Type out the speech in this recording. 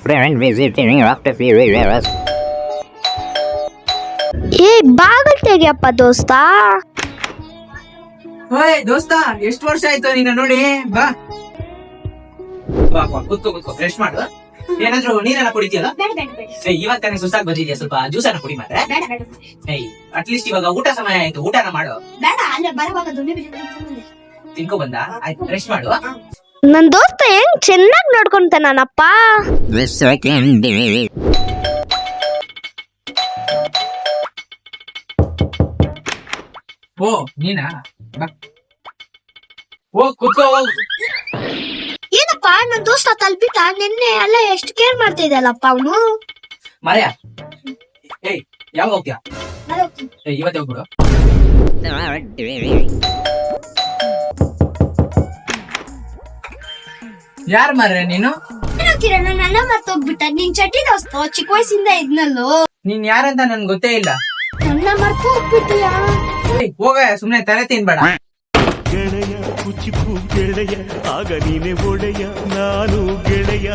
friend visiting after few years. ಏ ಬಾಗಲ್ ತೆಗಿಯಪ್ಪ ದೋಸ್ತ. ಓಯ್ ದೋಸ್ತ, ಎಷ್ಟು ವರ್ಷ ಆಯ್ತು ನಿನ್ನ ನೋಡಿ. ಬಾ ಬಾ ಬಾ, ಕೂತ್ಕೋ ರೆಸ್ಟ್ ಮಾಡು. ಏನಾದ್ರು ನೀರನ್ನ ಕುಡಿತೀಯಲ್ಲ? ಇವಾಗ ತಾನೇ ಸುಸ್ತಾಗಿ ಬಂದಿದ್ಯಾ, ಸ್ವಲ್ಪ ಜ್ಯೂಸ್ ಅನ್ನ ಕುಡಿ ಮಾತ್ರ. ಅಟ್ಲೀಸ್ಟ್ ಇವಾಗ ಊಟ ಸಮಯ ಆಯ್ತು, ಊಟನ ಮಾಡು. ತಿನ್ಕೊ ಬಂದ, ಆಯ್ತು ರೆಸ್ಟ್ ಮಾಡು. ನನ್ ದೋಸ್ತ ಹೆಂಗ್ ಚೆನ್ನಾಗ್ ನೋಡ್ಕೊಂತಾನಪ್ಪ. The second day. ಓ ನೀನಾ? ಬಾ. ಹೋಗ್ ಕೂತ್ಕೋ ಹೋಗ್. ಏನಪ್ಪ ನನ್ ದೋಸ್ತ ತಲ್ಪಿತ ನಿನ್ನೆ ಎಲ್ಲ ಎಷ್ಟು ಕೇರ್ ಮಾಡ್ತಾ ಇದ್ದಲ್ಲಪ್ಪ ಅವನು. ಮಾರ್ಯ, ಏಯ್ ಯಾವಾಗ ಹೋಗ್ತೀಯಾ? ಇವತ್ತೇ ಹೋಗ್ಬಿಡು. ಯಾರು ಮಾರ್ಯ ನೀನು? ಕಿರಣ್ ನನ್ನ ಮರ್ತೋಗ್ಬಿಟ್ಟ. ನಿನ್ ಚಟಿ ದೋಸ್ತ ಚಿಕ್ಕ ವಯಸ್ಸಿಂದ ಇದ್ನಲ್ಲೋ. ನೀನ್ ಯಾರಂತ ನನ್ ಗೊತ್ತೇ ಇಲ್ಲ. ನನ್ನ ಮರ್ತು ಹೋಗ್ಬಿಟ್ಟಿಯಾ? ಹೋಗ, ಸುಮ್ನೆ ತಲೆ ತಿನ್ಬೇಡ. ಗೆಳೆಯ ಕುಚಿಪು ಗೆಳೆಯ, ಆಗ ನೀನೆ ಒಡೆಯ, ನಾನು ಗೆಳೆಯ.